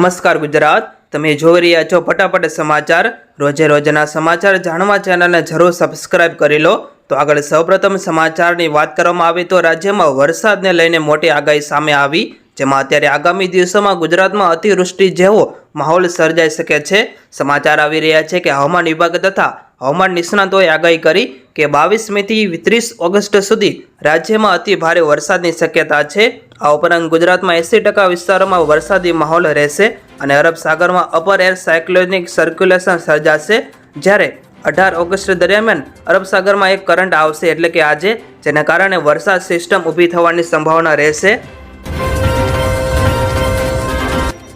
નમસ્કાર ગુજરાત, તમે જોઈ રહ્યા છો ફટાફટ સમાચાર। રોજે રોજના સમાચાર જાણવા ચેનલને જરૂર સબસ્ક્રાઇબ કરી લો। તો આગળ સૌપ્રથમ સમાચારની વાત કરવામાં આવે તો રાજ્યમાં વરસાદને લઈને મોટી આગાહી સામે આવી, જેમાં અત્યારે આગામી દિવસોમાં ગુજરાતમાં અતિવૃષ્ટિ જેવો માહોલ સર્જાઈ શકે છે। સમાચાર આવી રહ્યા છે કે હવામાન વિભાગ તથા હવામાન નિષ્ણાતોએ આગાહી કરી કે 22 મેથી 30 ઓગસ્ટ સુધી રાજ્યમાં અતિ ભારે વરસાદની શક્યતા છે। આ ઉપરાંત ગુજરાતમાં 80% વિસ્તારોમાં વરસાદી માહોલ રહેશે અને અરબ સાગરમાં અપર એર સાયક્લોનિક સર્ક્યુલેશન સર્જાશે, જ્યારે 18 ઓગસ્ટ દરમિયાન અરબ સાગરમાં એક કરંટ આવશે એટલે કે આજે, જેના કારણે વરસાદ સિસ્ટમ ઊભી થવાની સંભાવના રહેશે।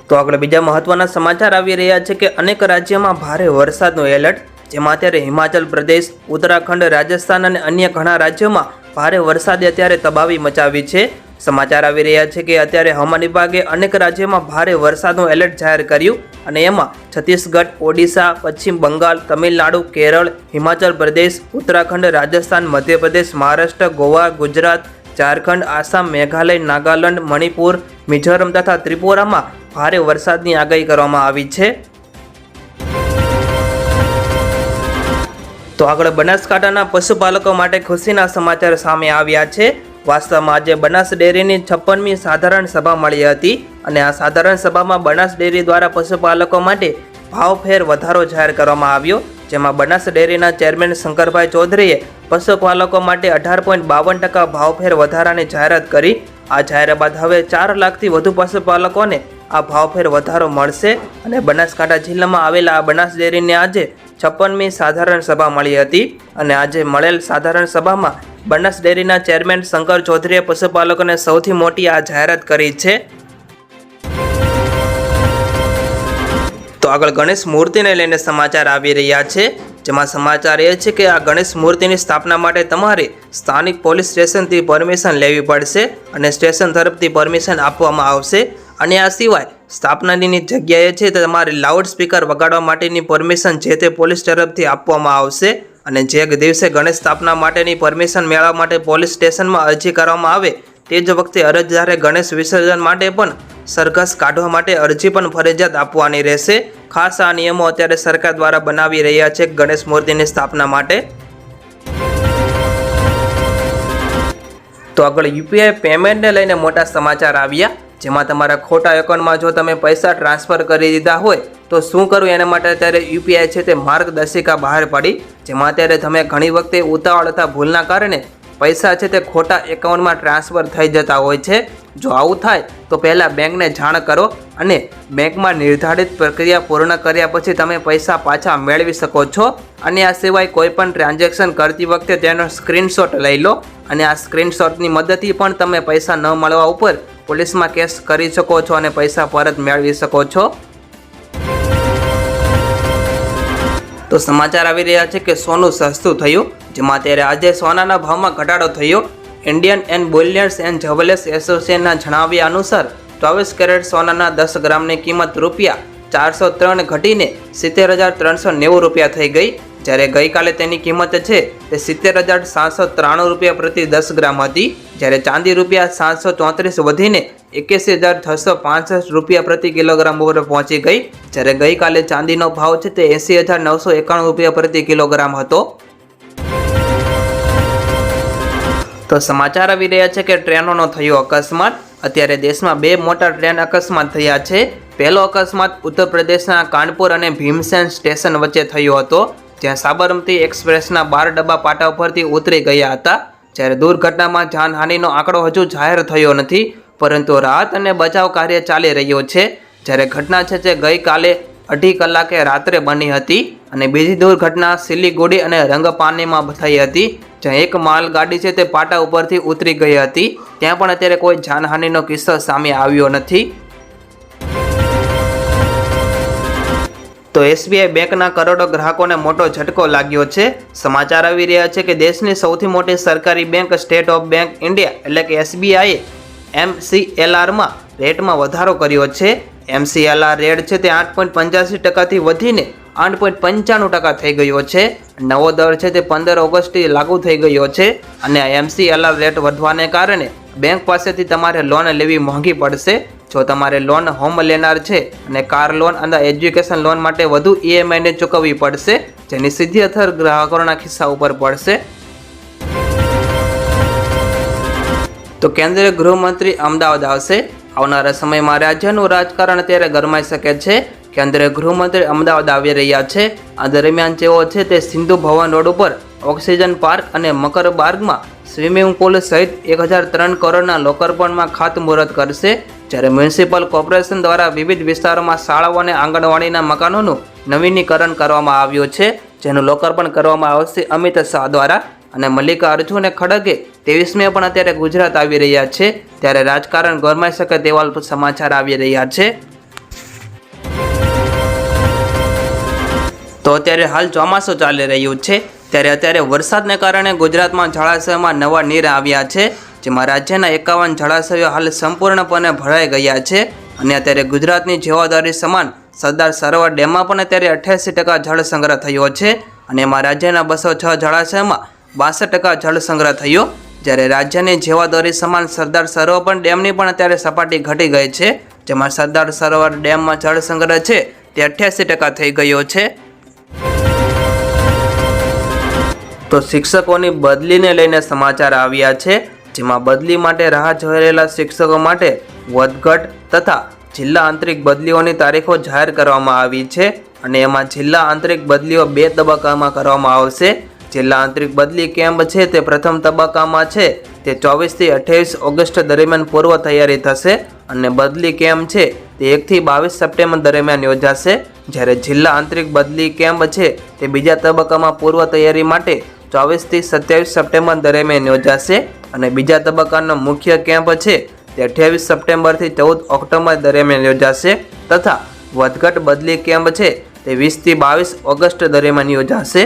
તો આગળ બીજા મહત્વના સમાચાર આવી રહ્યા છે કે અનેક રાજ્યોમાં ભારે વરસાદનું એલર્ટ, જેમાં અત્યારે હિમાચલ પ્રદેશ, ઉત્તરાખંડ, રાજસ્થાન અને અન્ય ઘણા રાજ્યોમાં ભારે વરસાદે અત્યારે તબાહી મચાવી છે। સમાચાર આવી રહ્યા છે કે અત્યારે હવામાન વિભાગે અનેક રાજ્યોમાં ભારે વરસાદનું એલર્ટ જાહેર કર્યું અને એમાં છત્તીસગઢ, ઓડિશા, પશ્ચિમ બંગાળ, તમિલનાડુ, કેરળ, હિમાચલ પ્રદેશ, ઉત્તરાખંડ, રાજસ્થાન, મધ્યપ્રદેશ, મહારાષ્ટ્ર, ગોવા, ગુજરાત, ઝારખંડ, આસામ, મેઘાલય, નાગાલેન્ડ, મણિપુર, મિઝોરમ તથા ત્રિપુરામાં ભારે વરસાદની આગાહી કરવામાં આવી છે। તો આગળ બનાસકાંઠાના પશુપાલકો માટે ખુશીના સમાચાર સામે આવ્યા છે। વાસ્તવમાં આજે બનાસ ડેરીની 56મી સાધારણ સભા મળી હતી અને આ સાધારણ સભામાં બનાસ ડેરી દ્વારા પશુપાલકો માટે ભાવફેર વધારો જાહેર કરવામાં આવ્યો, જેમાં બનાસ ડેરીના ચેરમેન શંકરભાઈ ચૌધરીએ પશુપાલકો માટે 18.52% ભાવફેર વધારાની જાહેરાત કરી। આ જાહેરાત બાદ હવે 4 લાખથી વધુ પશુપાલકોને આ ભાવફેર વધારો મળશે અને બનાસકાંઠા જિલ્લામાં આવેલા આ બનાસ ડેરીને આજે 56મી સાધારણ સભા મળી હતી અને આજે મળેલ સાધારણ સભામાં બનાસ ડેરીના ચેરમેન શંકર ચૌધરીએ પશુપાલકોને સૌથી મોટી આ જાહેરાત કરી છે। તો આગળ ગણેશ મૂર્તિને લઈને સમાચાર આવી રહ્યા છે, જેમાં સમાચાર એ છે કે આ ગણેશ મૂર્તિની સ્થાપના માટે તમારે સ્થાનિક પોલીસ સ્ટેશનથી પરમિશન લેવી પડશે અને સ્ટેશન તરફથી પરમિશન આપવામાં આવશે અને આ સિવાય સ્થાપનાની જગ્યાએ છે તે તમારે લાઉડ સ્પીકર વગાડવા માટેની પરમિશન જે તે પોલીસ તરફથી આપવામાં આવશે અને જે દિવસે ગણેશ સ્થાપના માટેની પરમિશન મેળવવા માટે પોલીસ સ્ટેશનમાં અરજી કરવામાં આવે તે જ વખતે અરજદારે ગણેશ વિસર્જન માટે પણ સરઘસ કાઢવા માટે અરજી પણ ફરજિયાત આપવાની રહેશે। ખાસ આ નિયમો અત્યારે સરકાર દ્વારા બનાવી રહ્યા છે ગણેશ મૂર્તિની સ્થાપના માટે। તો આગળ યુપીઆઈ પેમેન્ટને લઈને મોટા સમાચાર આવ્યા, જેમાં તમારા ખોટા એકાઉન્ટમાં જો તમે પૈસા ટ્રાન્સફર કરી દીધા હોય તો શું કરવું એના માટે અત્યારે યુપીઆઈ છે તે માર્ગદર્શિકા બહાર પડી, જેમાં અત્યારે તમે ઘણી વખતે ઉતાવળ અથવા ભૂલના કારણે પૈસા છે તે ખોટા એકાઉન્ટમાં ટ્રાન્સફર થઈ જતા હોય છે। જો આવું થાય તો પહેલાં બેંકને જાણ કરો અને બેંકમાં નિર્ધારિત પ્રક્રિયા પૂર્ણ કર્યા પછી તમે પૈસા પાછા મેળવી શકો છો અને આ સિવાય કોઈ પણ ટ્રાન્ઝેક્શન કરતી વખતે તેનો સ્ક્રીનશોટ લઈ લો અને આ સ્ક્રીનશોટની મદદથી પણ તમે પૈસા ન મળવા ઉપર પોલીસમાં કેસ કરી શકો છો અને પૈસા પરત મેળવી શકો છો। તો સમાચાર આવી રહ્યા છે કે સોનું સસ્તું થયું, જેમાં અત્યારે આજે સોનાના ભાવમાં ઘટાડો થયો। ઇન્ડિયન એન્ડ બુલિયન્સ એન્ડ જ્વેલર્સ એસોસિએશનના જણાવ્યા અનુસાર 24 કેરેટ સોનાના 10 ગ્રામની કિંમત ₹403 ઘટીને 70,390 રૂપિયા થઈ ગઈ, જ્યારે ગઈકાલે તેની કિંમત છે તે 70,793 પ્રતિ 10 ગ્રામ હતી, જ્યારે ચાંદી ₹734 વધીને 81,665 રૂપિયા પ્રતિ કિલોગ્રામ ઉપર પહોંચી ગઈ, જ્યારે ગઈકાલે ચાંદીનો ભાવ છે તે 80,991 રૂપિયા પ્રતિ કિલોગ્રામ હતો। તો સમાચાર આવી રહ્યા છે કે ટ્રેનોનો થયો અકસ્માત। અત્યારે દેશમાં 2 મોટા ટ્રેન અકસ્માત થયા છે। પહેલો અકસ્માત ઉત્તર પ્રદેશના કાનપુર અને ભીમસેન સ્ટેશન વચ્ચે થયો હતો, જ્યાં સાબરમતી એક્સપ્રેસના 12 ડબ્બા પાટા ઉપરથી ઉતરી ગયા હતા, જ્યારે દુર્ઘટનામાં જાનહાનિનો આંકડો હજુ જાહેર થયો નથી, પરંતુ રાહત અને બચાવ કાર્ય ચાલી રહ્યો છે। જ્યારે ઘટના છે તે ગઈકાલે 2.5 કલાકે રાત્રે બની હતી અને બીજી દુર્ઘટના સિલીગુડી અને રંગપાનીમાં થઈ હતી, જ્યાં એક માલગાડી છે તે પાટા ઉપરથી ઉતરી ગઈ હતી। ત્યાં પણ અત્યારે કોઈ જાનહાનિનો કિસ્સો સામે આવ્યો નથી। તો એસબીઆઈ બેંકના કરોડો ગ્રાહકોને મોટો ઝટકો લાગ્યો છે। સમાચાર આવી રહ્યા છે કે દેશની સૌથી મોટી સરકારી bank state of bank India એટલે કે એસબીઆઈએ MCLRમાં રેટમાં વધારો કર્યો છે। MCLR રેટ છે તે 8.85%થી વધીને 8.95% થઈ ગયો છે। નવો દર છે તે 15 ઓગસ્ટથી લાગુ થઈ ગયો છે અને MCLR રેટ વધવાને કારણે બેંક પાસેથી તમારે લોન લેવી મોંઘી પડશે। જો તમારે લોન હોમ લેનાર છે અને કાર લોન અને એજ્યુકેશન લોન માટે વધુ EMI ને ચૂકવવી પડશે, જેની સીધી અસર ગ્રાહકોના ખિસ્સા ઉપર પડશે. તો કેન્દ્રીય ગૃહમંત્રી અમદાવાદ આવશે. આવનારા સમયમાં રાજ્યનું રાજકારણ અત્યારે ગરમાઈ શકે છે. કેન્દ્રીય ગૃહમંત્રી અમદાવાદ આવી રહ્યા છે. આ દરમિયાન જેઓ છે તે સિંધુ ભવન રોડ ઉપર ઓક્સિજન પાર્ક અને મકરબાર્ગમાં સ્વિમિંગ પુલ સહિત 1003 કરોડના લોકાર્પણમાં ખાતમુહૂર્ત કરશે. જ્યારે મ્યુનિસિપલ કોર્પોરેશન દ્વારા વિવિધ વિસ્તારોમાં શાળાઓ અને આંગણવાડીના મકાનોનું નવીનીકરણ કરવામાં આવ્યું છે, જેનું લોકાર્પણ કરવામાં આવશે અમિત શાહ દ્વારા. અને મલ્લિકાર્જુન ખડગે 23મે પણ અત્યારે ગુજરાત આવી રહ્યા છે. ત્યારે રાજકારણ ગરમાઈ શકે તેવા સમાચાર આવી રહ્યા છે. તો અત્યારે હાલ ચોમાસું ચાલી રહ્યું છે, ત્યારે અત્યારે વરસાદને કારણે ગુજરાતમાં જળાશયોમાં નવા નીર આવ્યા છે, જેમાં રાજ્યના 51 જળાશયો હાલ સંપૂર્ણપણે ભરાઈ ગયા છે. અને અત્યારે ગુજરાતની જવાબદારી સમાન સરદાર સરોવર ડેમમાં પણ અત્યારે 88% જળ સંગ્રહ થયો છે. અને એમાં રાજ્યના 206 જળાશયમાં 62% જળ સંગ્રહ થયો. જ્યારે રાજ્યની જવાબદારી સમાન સરદાર સરોવર ડેમની પણ અત્યારે સપાટી ઘટી ગઈ છે, જેમાં સરદાર સરોવર ડેમમાં જળ સંગ્રહ છે તે 88% થઈ ગયો છે. તો શિક્ષકોની બદલીને લઈને સમાચાર આવ્યા છે, જેમાં બદલી માટે રાહ જોઈ રહેલા શિક્ષકો માટે વધઘટ તથા જિલ્લા આંતરિક બદલીઓની તારીખો જાહેર કરવામાં આવી છે. અને એમાં જિલ્લા આંતરિક બદલીઓ 2 તબક્કામાં કરવામાં આવશે. જિલ્લા આંતરિક બદલી કેમ્પ છે તે પ્રથમ તબક્કામાં છે તે 24 થી 28 ઓગસ્ટ દરમિયાન પૂર્વ તૈયારી થશે. અને બદલી કેમ્પ છે તે 1 થી 22 સપ્ટેમ્બર દરમિયાન યોજાશે. જ્યારે જિલ્લા આંતરિક બદલી કેમ્પ છે તે બીજા તબક્કામાં પૂર્વ તૈયારી માટે 24 થી 27 સપ્ટેમ્બર દરમિયાન યોજાશે. અને બીજા તબક્કાનો મુખ્ય કેમ્પ છે તે 28 સપ્ટેમ્બરથી 14 ઓક્ટોબર દરમિયાન યોજાશે. તથા વધઘટ બદલી કેમ્પ છે તે 20 થી 22 ઓગસ્ટ દરમિયાન યોજાશે.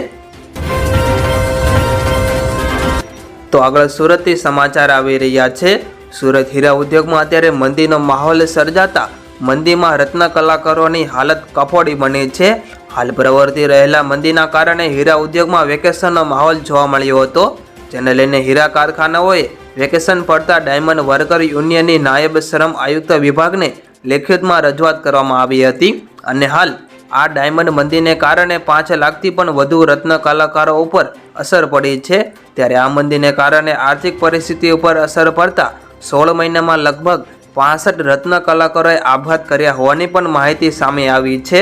તો આગળ સુરતથી સમાચાર આવી રહ્યા છે. સુરત હીરા ઉદ્યોગમાં અત્યારે મંદીનો માહોલ સર્જાતા મંદીમાં રત્ન કલાકારોની હાલત કફોડી બની છે. હાલ પ્રવર્તી રહેલા મંદીના કારણે હીરા ઉદ્યોગમાં વેકેશનનો માહોલ જોવા મળ્યો હતો, જેને લઈને હીરા કારખાનાઓએ વેકેશન પડતા ડાયમંડ વર્કર યુનિયનની નાયબ શ્રમ આયુક્ત વિભાગને લેખિતમાં રજૂઆત કરવામાં આવી હતી. અને હાલ આ ડાયમંડ મંદીને કારણે 5 લાખથી પણ વધુ રત્ન કલાકારો ઉપર અસર પડી છે. ત્યારે આ મંદીને કારણે આર્થિક પરિસ્થિતિ ઉપર અસર પડતા 16 મહિનામાં લગભગ 65 રત્ન કલાકારોએ આપઘાત કર્યા હોવાની પણ માહિતી સામે આવી છે.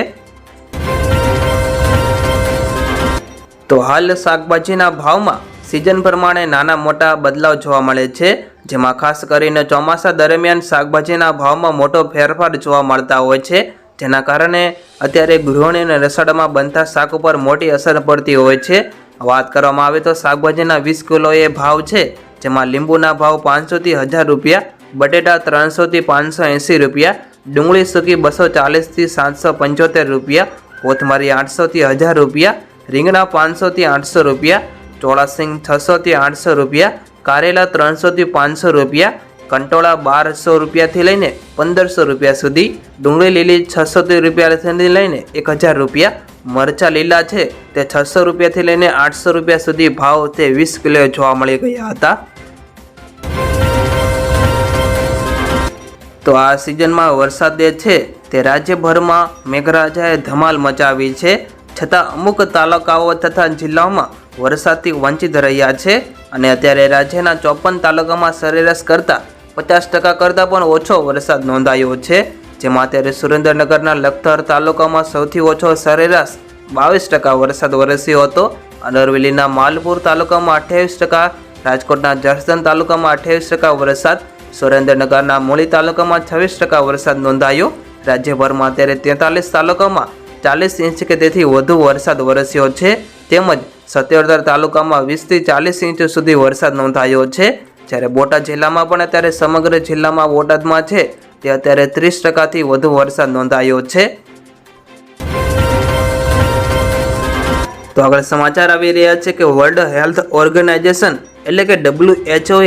તો હાલ શાકભાજીના ભાવમાં સિઝન પ્રમાણે નાના મોટા બદલાવ જોવા મળે છે, જેમાં ખાસ કરીને ચોમાસા દરમિયાન શાકભાજીના ભાવમાં મોટો ફેરફાર જોવા મળતા હોય છે, જેના કારણે અત્યારે ગૃહિણી અને રસોડામાં બનતા શાક ઉપર મોટી અસર પડતી હોય છે. વાત કરવામાં આવે તો શાકભાજીના 20 કિલોએ ભાવ છે, જેમાં લીંબુના ભાવ 500 થી 1000 રૂપિયા, બટેટા 300 થી 580 રૂપિયા, ડુંગળી સૂકી 240 થી 775 રૂપિયા, કોથમરી 800 થી 1000 રૂપિયા, રીંગણા 500 થી 800 રૂપિયા, ચોળાસિંગ 600 થી 800 રૂપિયા, કારેલા 300 થી 500 રૂપિયા, કંટોળા 1200 રૂપિયાથી લઈને 1500 રૂપિયા સુધી, ડુંગળી લીલી 600 રૂપિયાથી લઈને 1000 રૂપિયા, મરચા લીલા છે તે 600 રૂપિયાથી લઈને 800 રૂપિયા સુધી ભાવ તે 20 કિલોએ જોવા મળી ગયા હતા. તો આ સિઝનમાં વરસાદ છે તે રાજ્યભરમાં મેઘરાજાએ ધમાલ મચાવી છે, છતાં અમુક તાલુકાઓ તથા જિલ્લાઓમાં વરસાદથી વંચિત રહ્યા છે. અને અત્યારે રાજ્યના 54 તાલુકામાં સરેરાશ કરતાં 50% કરતાં પણ ઓછો વરસાદ નોંધાયો છે, જેમાં અત્યારે સુરેન્દ્રનગરના લખતર તાલુકામાં સૌથી ઓછો સરેરાશ 22% વરસાદ વરસ્યો હતો. અરવલ્લીના માલપુર તાલુકામાં 28%, રાજકોટના જસદણ તાલુકામાં 28% વરસાદ, સુરેન્દ્રનગરના મૂળી તાલુકામાં 26% વરસાદ નોંધાયો. રાજ્યભરમાં અત્યારે 43 તાલુકામાં 40 ઇંચ કે તેથી વધુ વરસાદ વરસ્યો છે, તેમજ 77 તાલુકામાં 20 થી 40 ઇંચ સુધી વરસાદ નોંધાયો છે. જ્યારે બોટાદ જિલ્લામાં પણ અત્યારે સમગ્ર જિલ્લામાં બોટાદમાં છે તે અત્યારે 30%થી વધુ વરસાદ નોંધાયો છે. તો આગળ સમાચાર આવી રહ્યા છે કે વર્લ્ડ હેલ્થ ઓર્ગેનાઇઝેશન એટલે કે WHO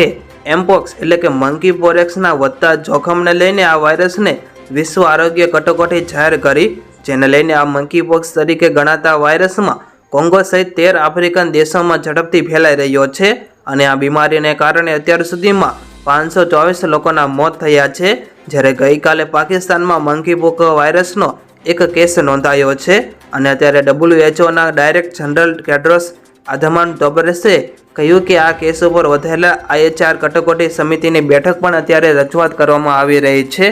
એમ્પોક્સ એટલે કે મંકી પોરેક્સના વધતા જોખમને લઈને આ વાયરસને વિશ્વ આરોગ્ય કટોકટી જાહેર કરી, જેને લઈને આ મંકી પોક્સ તરીકે ગણાતા વાયરસમાં કોંગો સહિત 13 આફ્રિકન દેશોમાં ઝડપથી ફેલાઈ રહ્યો છે. અને આ બીમારીને કારણે અત્યાર સુધીમાં 524 લોકોના મોત થયા છે, જ્યારે ગઈકાલે પાકિસ્તાનમાં મંકીપોક વાયરસનો એક કેસ નોંધાયો છે. અને અત્યારે WHOના ડાયરેક્ટર જનરલ ટેડ્રોસ અધાનોમ ઘેબ્રેયસસે કહ્યું કે આ કેસ ઉપર વધેલા IHR કટોકટી સમિતિની બેઠક પણ અત્યારે રજૂઆત કરવામાં આવી રહી છે.